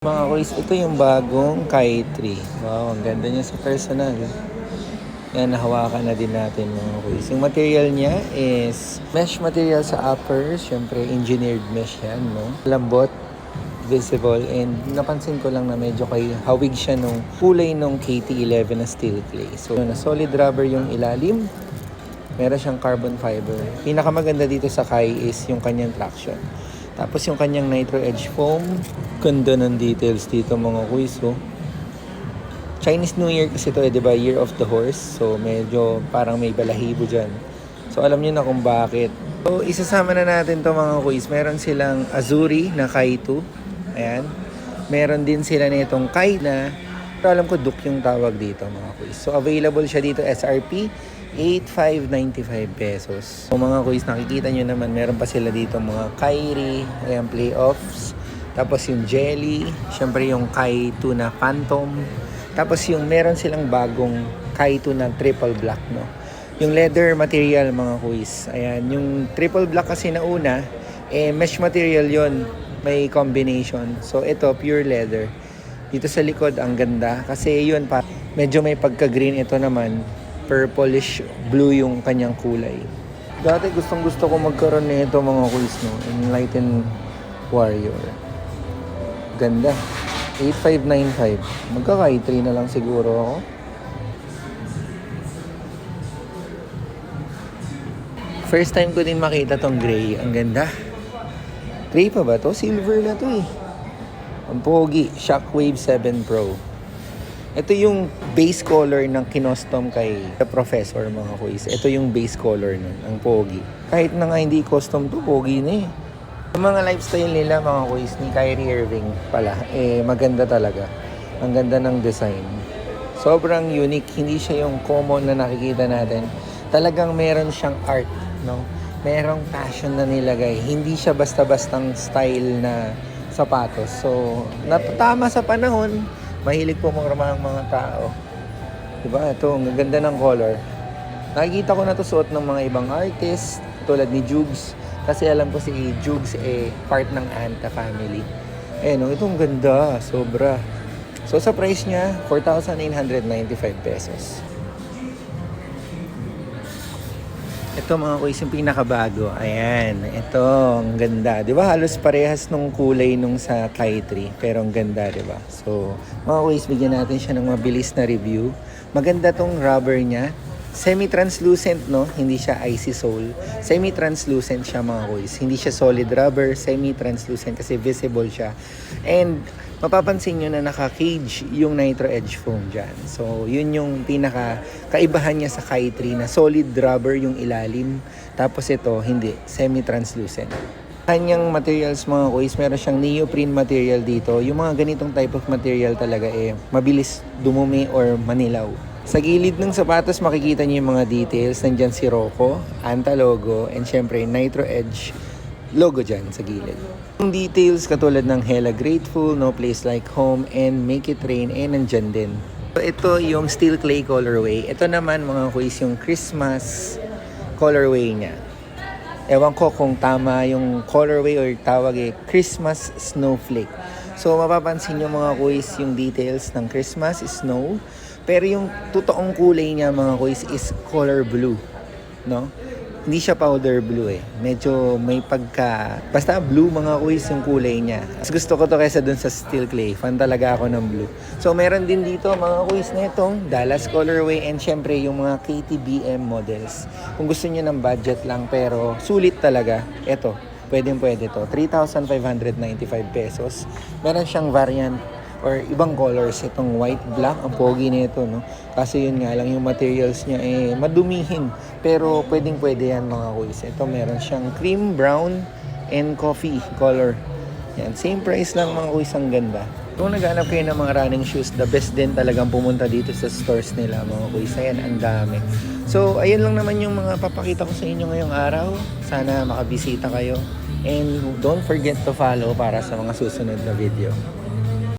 Mga kuys, ito yung bagong Kai 3. Wow, ang ganda niya sa personal. Yan, nahawakan na din natin mga kuys. Yung material niya is mesh material sa upper. Siyempre, engineered mesh yan, no? Lambot, visible, and napansin ko lang na medyo hawig siya nung kulay nung KT11 na steel clay. So, na solid rubber yung ilalim. Meron siyang carbon fiber. Pinakamaganda dito sa Kai is yung kanyang traction. Tapos yung kanyang Nitro Edge foam. Ganda ng details dito mga kuys. Oh. Chinese New Year kasi ito diba? Year of the Horse. So medyo parang may balahibo dyan. So alam niyo na kung bakit. So isasama na natin to mga kuys. Meron silang Azuri na Kai 2. Ayan. Meron din sila nitong Kai na pero alam ko Duke yung tawag dito mga kuys. So available siya dito SRP 8,595 pesos. So mga kuys, nakikita nyo naman, meron pa sila dito mga Kyrie, ayan, playoffs. Tapos yung Jelly, syempre yung Kai 2 na Phantom. Tapos yung meron silang bagong Kai 2 na triple black, no? Yung leather material mga kuys. Ayan, yung triple black kasi na una, mesh material yon, may combination. So ito, pure leather. Dito sa likod, ang ganda. Kasi yun pa, medyo may pagka-green. Ito naman, purplish blue yung kanyang kulay. Dati gustong gusto ko magkaroon nito mga kuys, no? Enlightened Warrior. Ganda. 8,595. Magka-Kai 3 na lang siguro ako. First time ko din makita tong gray. Ang ganda. Gray pa ba to? Silver na to eh. Ang pogi. Shockwave 7 Pro. Ito yung base color ng kinostom kay The Professor mga kuys. Ito yung base color nun, ang pogi. Kahit na nga hindi custom to, pogi na eh. Yung mga lifestyle nila mga kuys ni Kyrie Irving pala, maganda talaga. Ang ganda ng design. Sobrang unique, hindi siya yung common na nakikita natin. Talagang meron siyang art, no? Merong passion na nilagay. Hindi siya basta-bastang style na sapatos. So, natama sa panahon. Mahilig po mga mga tao. Diba? Ito, ang ganda ng color. Nakikita ko na to suot ng mga ibang artist, tulad ni Jugs. Kasi alam ko si Jugs part ng Anta family. No, itong ganda. Sobra. So, sa price niya, 4,995 pesos. Ito mga kuys, yung pinakabago. Ayan. Ito, ang ganda. Di ba halos parehas nung kulay nung sa Kai 3. Pero ang ganda, di ba? So, mga kuys, bigyan natin siya ng mabilis na review. Maganda tong rubber niya. Semi-translucent, no? Hindi siya icy sole. Semi-translucent siya mga kuys. Hindi siya solid rubber. Semi-translucent kasi visible siya. And mapapansin nyo na naka-cage yung Nitro Edge foam dyan. So, yun yung pinaka-kaibahan niya sa Kai 3 na solid rubber yung ilalim. Tapos ito, hindi. Semi-translucent. Kanyang materials mga kuys, meron siyang neoprene material dito. Yung mga ganitong type of material talaga mabilis dumumi or manilaw. Sa gilid ng sapatos, makikita niyo yung mga details. Nandyan si Rocco, Anta logo, and syempre Nitro Edge logo dyan sa gilid. Yung details katulad ng Hella Grateful, No Place Like Home, and Make It Rain, nandyan din. So, ito yung steel clay colorway. Ito naman mga kuys yung Christmas colorway niya. Ewan ko kung tama yung colorway or tawag Christmas Snowflake. So mapapansin nyo mga kuys yung details ng Christmas snow. Pero yung totoong kulay niya mga kuys is color blue. No? Hindi siya powder blue Medyo may basta blue mga kuys yung kulay niya. Mas gusto ko to kaysa dun sa steel clay. Fan talaga ako ng blue. So meron din dito mga kuys na itong Dallas colorway and syempre yung mga KTBM models. Kung gusto niyo ng budget lang pero sulit talaga, ito. Pwede to. 3,595 pesos. Meron siyang variant or ibang colors, itong white black, ang pogi nito, no? Kasi yun nga lang yung materials niya madumihin, pero pwede yan mga kuys. Ito meron siyang cream, brown, and coffee color. Yan, same price lang mga kuys, ang ganda. Kung naghanap kayo ng mga running shoes, the best din talagang pumunta dito sa stores nila mga kuys. Ayan, ang dami. So, ayun lang naman yung mga papakita ko sa inyo ngayong araw. Sana makabisita kayo. And don't forget to follow para sa mga susunod na video.